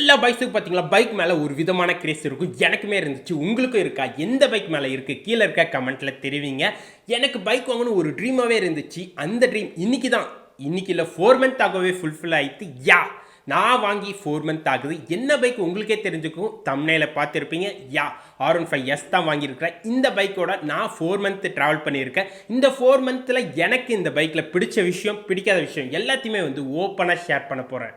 எல்லா பைக்ஸுக்கும் பார்த்தீங்களா பைக் மேலே ஒரு விதமான கிரேஸ் இருக்கும். எனக்குமே இருந்துச்சு, உங்களுக்கும் இருக்கா? எந்த பைக் மேலே இருக்குது கீழே இருக்க கமெண்ட்டில் தெரிவிங்க. எனக்கு பைக் வாங்கணும் ஒரு ட்ரீமாகவே இருந்துச்சு. அந்த ட்ரீம் இன்னைக்கு இல்லை 4 மந்த் ஆகவே ஃபுல்ஃபில் ஆகிட்டு நான் வாங்கி 4 மந்த் ஆகுது. என்ன பைக் உங்களுக்கே தெரிஞ்சுக்கும், தம்ப்நெயில பார்த்துருப்பீங்க. R15 S தான் வாங்கியிருக்கிறேன். இந்த பைக்கோட நான் 4 மந்த் ட்ராவல் பண்ணியிருக்கேன். இந்த 4 மந்த்தில் எனக்கு இந்த பைக்கில் பிடிச்ச விஷயம் பிடிக்காத விஷயம் எல்லாத்தையுமே வந்து ஓப்பனாக ஷேர் பண்ண போகிறேன்.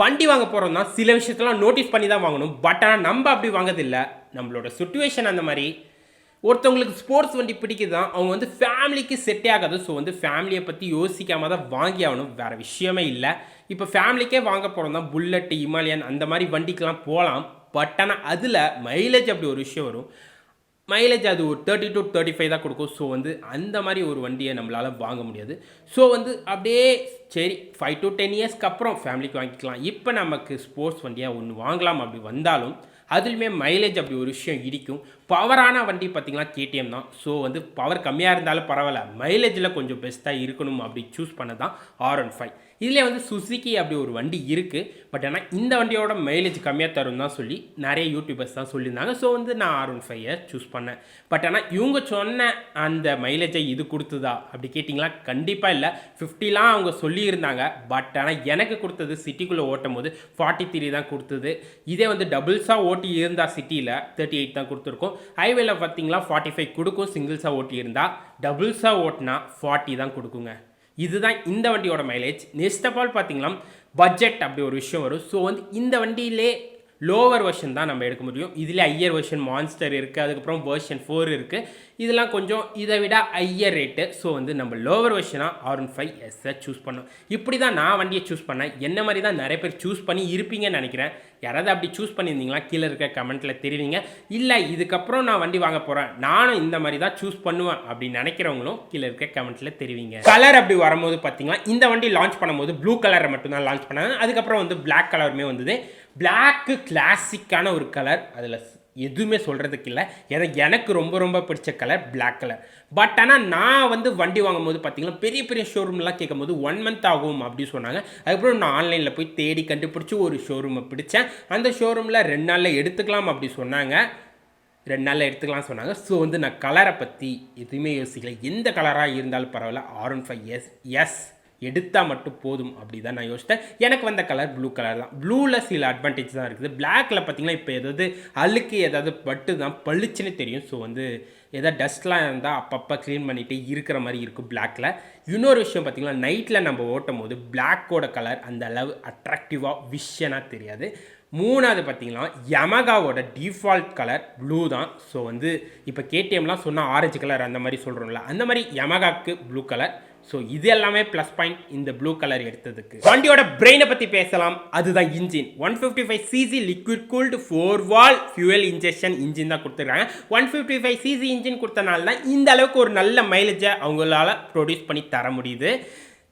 வண்டி வாங்க போகிறோம்னா சில விஷயத்தெல்லாம் நோட்டீஸ் பண்ணி தான் வாங்கணும். பட் ஆனால் நம்ம அப்படி வாங்கதில்லை. நம்மளோட சுச்சுவேஷன் அந்த மாதிரி. ஒருத்தவங்களுக்கு ஸ்போர்ட்ஸ் வண்டி பிடிக்குது தான், அவங்க வந்து ஃபேமிலிக்கு செட்டே ஆகாது. ஸோ வந்து ஃபேமிலியை பற்றி யோசிக்காமல் தான் வாங்கி ஆகணும், வேறு விஷயமே இல்லை. இப்போ ஃபேமிலிக்கே வாங்க போகிறோம் தான் புல்லட்டு, இமாலயன் அந்த மாதிரி வண்டிக்கெலாம் போகலாம். பட் ஆனால் அதில் மைலேஜ் அப்படி ஒரு விஷயம் வரும். மைலேஜ் அது ஒரு 30 to 35 தான் கொடுக்கும். ஸோ வந்து அந்த மாதிரி ஒரு வண்டியை நம்மளால் வாங்க முடியாது. ஸோ வந்து அப்படியே சரி 5 to 10 இயர்ஸ்க்கு அப்புறம் ஃபேமிலிக்கு வாங்கிக்கலாம். இப்போ நமக்கு ஸ்போர்ட்ஸ் வண்டியாக ஒன்று வாங்கலாம் அப்படி வந்தாலும் அதுலேயுமே மைலேஜ் அப்படி ஒரு விஷயம் இடிக்கும். பவரான வண்டி பார்த்திங்கன்னா கேடிஎம் தான். ஸோ வந்து பவர் கம்மியாக இருந்தாலும் பரவாயில்ல, மைலேஜில் கொஞ்சம் பெஸ்ட்டாக இருக்கணும் அப்படி சூஸ் பண்ண தான் R15. இதில் வந்து சுசுகி அப்படி ஒரு வண்டி இருக்குது. பட் ஆனால் இந்த வண்டியோட மைலேஜ் கம்மியாக தரும் தான் சொல்லி நிறைய யூடியூபர்ஸ் தான் சொல்லியிருந்தாங்க. ஸோ வந்து நான் R15 சூஸ் பண்ணேன். பட் ஆனால் இவங்க சொன்ன அந்த மைலேஜை இது கொடுத்ததா அப்படி கேட்டிங்களா? கண்டிப்பாக இல்லை. 50லாம் அவங்க சொல்லியிருந்தாங்க. பட் ஆனால் எனக்கு கொடுத்தது சிட்டிக்குள்ளே ஓட்டும் போது 43 தான் கொடுத்தது. இதே வந்து டபுள்ஸாக ஓட்டி இருந்தால் சிட்டியில் 38 தான் கொடுத்துருக்கோம். ஹைவேல பார்த்தீங்களா 45 கொடுக்கும். சிங்கிள்ஸாக ஓட்டி இருந்தால், டபுள்ஸாக ஓட்டினா 40 தான் கொடுக்குங்க. இதுதான் இந்த வண்டியோட மைலேஜ். நெக்ஸ்ட் ஆஃப் ஆல் பார்த்தீங்கன்னா பட்ஜெட் அப்படி ஒரு விஷயம் வரும். ஸோ வந்து இந்த வண்டியிலே லோவர் வெர்ஷன் தான் நம்ம எடுக்க முடியும். இதில் ஹையர் வெர்ஷன் மான்ஸ்டர் இருக்குது, அதுக்கப்புறம் வெர்ஷன் 4 இருக்குது. இதெல்லாம் கொஞ்சம் இதை விட ஹையர் ரேட்டு. ஸோ வந்து நம்ம லோவர் வெர்ஷனாக R15 S சூஸ் பண்ணோம். இப்படி தான் நான் வண்டியை சூஸ் பண்ணேன். என்ன மாதிரி தான் நிறைய பேர் சூஸ் பண்ணி இருப்பீங்கன்னு நினைக்கிறேன். யாராவது அப்படி சூஸ் பண்ணியிருந்தீங்களா கீழே இருக்க கமெண்ட்டில் தெரிவிங்க. இல்லை இதுக்கப்புறம் நான் வண்டி வாங்க போகிறேன், நானும் இந்த மாதிரி தான் சூஸ் பண்ணுவேன் அப்படின்னு நினைக்கிறவங்களும் கீழே இருக்க கமெண்ட்டில் தெரிவிங்க. கலர் அப்படி வரும்போது பார்த்தீங்கன்னா இந்த வண்டி லான்ச் பண்ணும்போது ப்ளூ கலரை மட்டும்தான் லான்ச் பண்ணாங்க. அதுக்கப்புறம் வந்து பிளாக் கலருமே வந்தது. பிளாக்கு கிளாசிக்கான ஒரு கலர், அதில் எதுவுமே சொல்கிறதுக்கு இல்லை. எனக்கு ரொம்ப ரொம்ப பிடிச்ச கலர் பிளாக் கலர். பட் ஆனால் நான் வந்து வண்டி வாங்கும் போது பார்த்தீங்கன்னா பெரிய பெரிய ஷோரூம்லாம் கேட்கும் போது 1 மந்த் ஆகும் அப்படி சொன்னாங்க. அதுக்கப்புறம் நான் ஆன்லைனில் போய் தேடி கண்டுபிடிச்சி ஒரு ஷோரூமை பிடிச்சேன். அந்த ஷோரூமில் 2 நாளில் எடுத்துக்கலாம் அப்படி சொன்னாங்க. 2 நாளில் எடுத்துக்கலாம் சொன்னாங்க. ஸோ வந்து நான் கலரை பற்றி எதுவுமே யோசிக்கல. எந்த கலராக இருந்தாலும் பரவாயில்ல, R15 S எடுத்தால் மட்டும் போதும் அப்படி தான் நான் யோசித்தேன். எனக்கு வந்த கலர் ப்ளூ கலர் தான். ப்ளூவில் சில அட்வான்டேஜ் தான் இருக்குது. பிளாக்கில் பார்த்திங்கன்னா இப்போ ஏதாவது அழுக்கு ஏதாவது பட்டு தான் பளிச்சுன்னு தெரியும். ஸோ வந்து ஏதாவது டஸ்ட்லாம் இருந்தால் அப்பப்போ க்ளீன் பண்ணிவிட்டு இருக்கிற மாதிரி இருக்கும் பிளாக்கில். இன்னொரு விஷயம் பார்த்திங்கன்னா நைட்டில் நம்ம ஓட்டும் போது பிளாக்கோட கலர் அந்த அளவு அட்ராக்டிவாக விஷனாக தெரியாது. மூணாவது பார்த்திங்கன்னா யமகாவோட டிஃபால்ட் கலர் ப்ளூ தான். ஸோ வந்து இப்போ கேடிஎம்லாம் சொன்னால் ஆரஞ்சு கலர் அந்த மாதிரி சொல்கிறோம்ல, அந்த மாதிரி யமகாவுக்கு ப்ளூ கலர். ஸோ இது எல்லாமே ப்ளஸ் பாயிண்ட் இந்த ப்ளூ கலர் எடுத்ததுக்கு. வண்டியோட பிரெயினை பற்றி பேசலாம். அதுதான் இன்ஜின். 155cc லிக்விட் கூல்டு 4 வால் ஃபியூவல் இன்ஜெக்ஷன் இன்ஜின் தான் கொடுத்துருக்காங்க. 155cc இன்ஜின் கொடுத்தனால தான் இந்த அளவுக்கு ஒரு நல்ல மைலேஜை அவங்களால ப்ரொடியூஸ் பண்ணி தர முடியுது.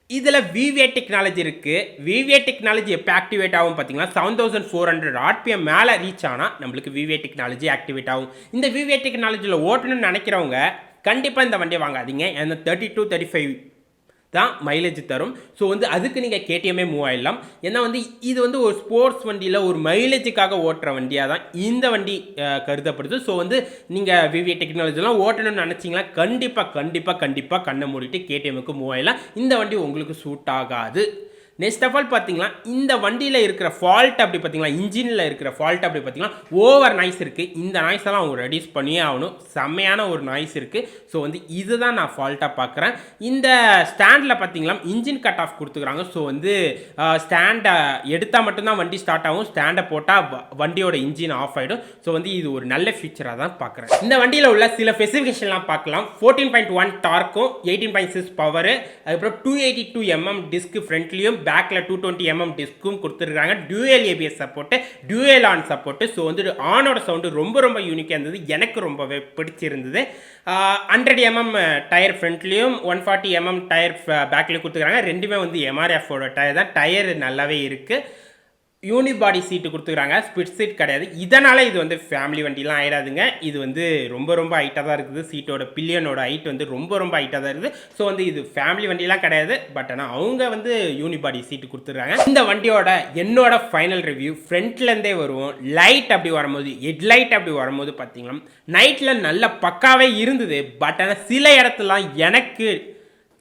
இதில் VVA டெக்னாலஜி இருக்குது. VVA டெக்னாலஜி எப்போ ஆக்டிவேட் ஆகும் பார்த்தீங்கன்னா 7400 RPM மேலே ரீச் ஆனால் நம்மளுக்கு VVA டெக்னாலஜி ஆக்டிவேட் ஆகும். இந்த VVA டெக்னாலஜியில் ஓட்டணும்னு நினைக்கிறவங்க கண்டிப்பாக இந்த வண்டியை வாங்காதீங்க. ஏன்னா 30 to 35 தான் மைலேஜ் தரும். ஸோ வந்து அதுக்கு நீங்கள் கேடிஎம்மே மூவ் ஆகிடலாம். ஏன்னா வந்து இது வந்து ஒரு ஸ்போர்ட்ஸ் வண்டியில் ஒரு மைலேஜுக்காக ஓட்டுற வண்டியாக தான் இந்த வண்டி கருதப்படுது. ஸோ வந்து நீங்கள் VVA டெக்னாலஜிலாம் ஓட்டணும்னு நினச்சிங்கன்னா கண்டிப்பாக கண்ணை மூடிட்டு கேடிஎம்முக்கு மூவ் ஆகிடலாம். இந்த வண்டி உங்களுக்கு சூட் ஆகாது. நெக்ஸ்ட் ஆஃப் ஆல் பார்த்தீங்கன்னா இந்த வண்டியில் இருக்கிற ஃபால்ட் அப்படி பார்த்தீங்கன்னா இன்ஜினில் இருக்கிற ஃபால்ட் அப்படி பார்த்தீங்கன்னா ஓவர் நாய்ஸ் இருக்குது. இந்த நாய்ஸ் எல்லாம் அவங்க ரெடியூஸ் பண்ணியே ஆகணும். செம்மையான ஒரு நாய்ஸ் இருக்குது. ஸோ வந்து இதுதான் நான் ஃபால்ட்டாக பார்க்குறேன். இந்த ஸ்டாண்டில் பார்த்தீங்கன்னா இன்ஜின் கட் ஆஃப் கொடுத்துக்கிறாங்க. ஸோ வந்து ஸ்டாண்டை எடுத்தால் மட்டும்தான் வண்டி ஸ்டார்ட் ஆகும். ஸ்டாண்டை போட்டால் வண்டியோட இன்ஜின் ஆஃப் ஆகிடும். ஸோ வந்து இது ஒரு நல்ல ஃபீச்சராக தான் பார்க்குறேன். இந்த வண்டியில் உள்ள சில ஸ்பெசிஃபிகேஷன்லாம் பார்க்கலாம். 14.1 டார்க்கும் 18.6 பவரு, அதுக்கப்புறம் 282 mm டிஸ்க் ஃப்ரண்ட்லேயும் பேக்கில் 220mm டிஸ்க்கும் கொடுத்துருக்காங்க. Dual ABS support, dual on support. So வந்து ஆனோட சவுண்டு ரொம்ப ரொம்ப யூனிக்காக இருந்தது, எனக்கு ரொம்பவே பிடிச்சிருந்தது. 100mm டயர் ஃப்ரண்ட்லேயும் 140mm டயர் பேக்லேயும் கொடுத்துருக்காங்க. ரெண்டுமே வந்து எம்ஆர்எஃபோட டயர் தான். டயர் நல்லாவே இருக்குது. யூனிபாடி சீட்டு கொடுத்துக்கிறாங்க, ஸ்பிட் சீட் கிடையாது. இதனால் இது வந்து ஃபேமிலி வண்டிலாம் ஆயிடாதுங்க. இது வந்து ரொம்ப ரொம்ப ஹைட்டாக தான் இருக்குது. சீட்டோட பில்லியனோட ஹைட் வந்து ரொம்ப ரொம்ப ஹைட்டாக தான் இருக்குது. ஸோ வந்து இது ஃபேமிலி வண்டிலாம் கிடையாது. பட் ஆனால் அவங்க வந்து யூனிபாடி சீட்டு கொடுத்துருக்காங்க. இந்த வண்டியோட என்னோட ஃபைனல் ரிவ்யூ ஃப்ரண்ட்லேருந்தே வருவோம். லைட் அப்படி வரும்போது, ஹெட்லைட் அப்படி வரும்போது பார்த்தீங்கன்னா நைட்டில் நல்ல பக்காவே இருந்தது. பட் ஆனால் சில இடத்துலாம் எனக்கு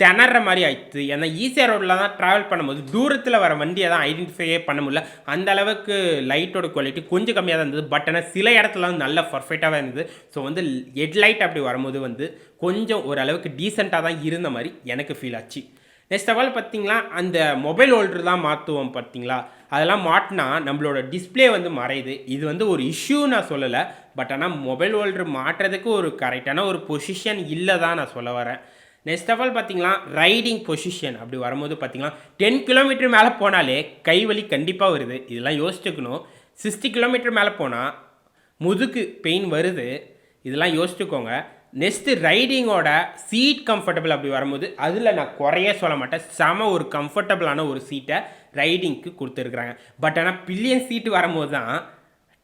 திணற மாதிரி ஆயிடுச்சு. ஏன்னா ஈஸியாக ரோட்டில் தான் ட்ராவல் பண்ணும்போது தூரத்தில் வர வண்டியை தான் ஐடென்டிஃபையே பண்ண முடியல. அந்த அளவுக்கு லைட்டோட குவாலிட்டி கொஞ்சம் கம்மியாக தான் இருந்தது. பட் ஆனால் சில இடத்துல வந்து நல்ல பர்ஃபெக்டாகவே இருந்தது. ஸோ வந்து ஹெட்லைட் அப்படி வரும்போது வந்து கொஞ்சம் ஓரளவுக்கு டீசெண்டாக தான் இருந்த மாதிரி எனக்கு ஃபீல் ஆச்சு. நெக்ஸ்ட் ஆஃப் ஆல் பார்த்தீங்களா, அந்த மொபைல் ஹோல்டர் தான் மாற்றுவோம் பார்த்தீங்களா, அதெல்லாம் மாட்டினா நம்மளோட டிஸ்பிளே வந்து மறையுது. இது வந்து ஒரு இஷ்யூ நான் சொல்லலை. பட் ஆனால் மொபைல் ஹோல்டர் மாட்டுறதுக்கு ஒரு கரெக்டான ஒரு பொசிஷன் இல்லை தான் நான் சொல்ல வரேன். நெக்ஸ்ட் ஆஃப் ஆல் பார்த்தீங்கன்னா ரைடிங் பொசிஷன் அப்படி வரும்போது பார்த்தீங்கன்னா 10 கிலோமீட்டர் மேலே போனாலே கைவலி கண்டிப்பாக வருது. இதெல்லாம் யோசிச்சுக்கணும். 60 கிலோமீட்டர் மேலே போனால் முதுகு பெயின் வருது. இதெல்லாம் யோசிச்சுக்கோங்க. நெக்ஸ்ட்டு ரைடிங்கோட சீட் கம்ஃபர்டபுள் அப்படி வரும்போது அதில் நான் குறைய சொல்ல மாட்டேன். செம ஒரு கம்ஃபர்டபுளான ஒரு சீட்டை ரைடிங்க்கு கொடுத்துருக்குறாங்க. பட் ஆனால் பில்லியன் சீட்டு வரும்போது தான்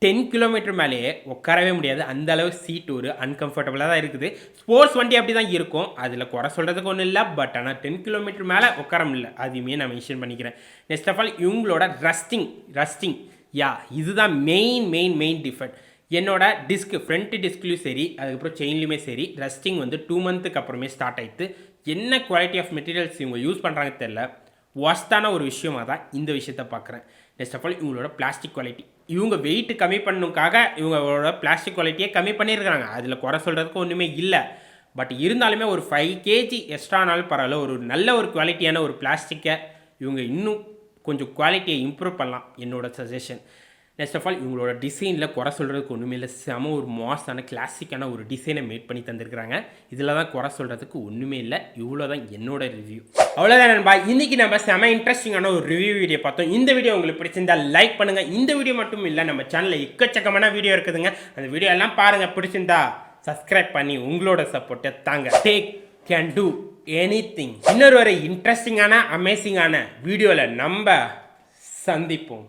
10 கிலோமீட்டர் மேலேயே உட்காரவே முடியாது. அந்த அளவு சீட் ஒரு அன்கம்ஃபர்டபுளாக தான் இருக்குது. ஸ்போர்ட்ஸ் வண்டி அப்படி தான் இருக்கும், அதில் குறை சொல்கிறதுக்கு ஒன்றும் இல்லை. பட் ஆனால் 10 கிலோமீட்டர் மேலே உட்கார முடியல, அதையுமே நான் மென்ஷன் பண்ணிக்கிறேன். நெக்ஸ்ட் ஆஃப் ஆல் இவங்களோட ரஸ்டிங் இதுதான் மெயின் டிஃபெக்ட். என்னோட டிஸ்க் ஃப்ரண்ட் டிஸ்க்லையும் சரி, அதுக்கப்புறம் செயின்லையுமே சரி, ரஸ்டிங் வந்து 2 மந்த்துக்கு அப்புறமே ஸ்டார்ட் ஆகிடுது. என்ன குவாலிட்டி ஆஃப் மெட்டீரியல்ஸ் இவங்க யூஸ் பண்ணுறாங்க தெரியல. ஒஸ்ட்டான ஒரு விஷயமாக தான் இந்த விஷயத்தை பார்க்குறேன். நெக்ஸ்ட் ஆஃப் ஆல் இவங்களோட பிளாஸ்டிக் குவாலிட்டி, இவங்க வெயிட் கம்மி பண்ணுக்காக இவங்களோட பிளாஸ்டிக் குவாலிட்டியை கம்மி பண்ணியிருக்கிறாங்க. அதில் குறை சொல்கிறதுக்கு ஒன்றுமே இல்லை. பட் இருந்தாலுமே ஒரு 5 kg எக்ஸ்ட்ரானாலும் பரவாயில்ல. ஒரு நல்ல ஒரு குவாலிட்டியான ஒரு பிளாஸ்டிக்கை இவங்க இன்னும் கொஞ்சம் குவாலிட்டியை இம்ப்ரூவ் பண்ணலாம், என்னோட சஜஷன். நெக்ஸ்ட் ஆஃப் ஆல் இவங்களோட டிசைனில் குறை சொல்கிறதுக்கு ஒன்றுமே இல்லை. செம ஒரு மாஸான கிளாசிக்கான ஒரு டிசைனை மேட் பண்ணி தந்திருக்கிறாங்க. இதில் தான் குறை சொல்கிறதுக்கு ஒன்றுமே இல்லை. இவ்வளோ தான் என்னோட ரிவ்யூ. அவ்வளோதான் நண்பா, இன்றைக்கி நம்ம செம இன்ட்ரெஸ்டிங்கான ஒரு ரிவ்யூ வீடியோ பார்த்தோம். இந்த வீடியோ உங்களுக்கு பிடிச்சிருந்தால் லைக் பண்ணுங்கள். இந்த வீடியோ மட்டும் இல்லை, நம்ம சேனலில் எக்கச்சக்கமான வீடியோ இருக்குதுங்க. அந்த வீடியோ எல்லாம் பாருங்கள். பிடிச்சிருந்தா சப்ஸ்கிரைப் பண்ணி உங்களோட சப்போர்ட்டை தாங்க. Take can do anything. இன்னொரு இன்ட்ரெஸ்டிங்கான அமேசிங்கான வீடியோவில் நம்ம சந்திப்போம்.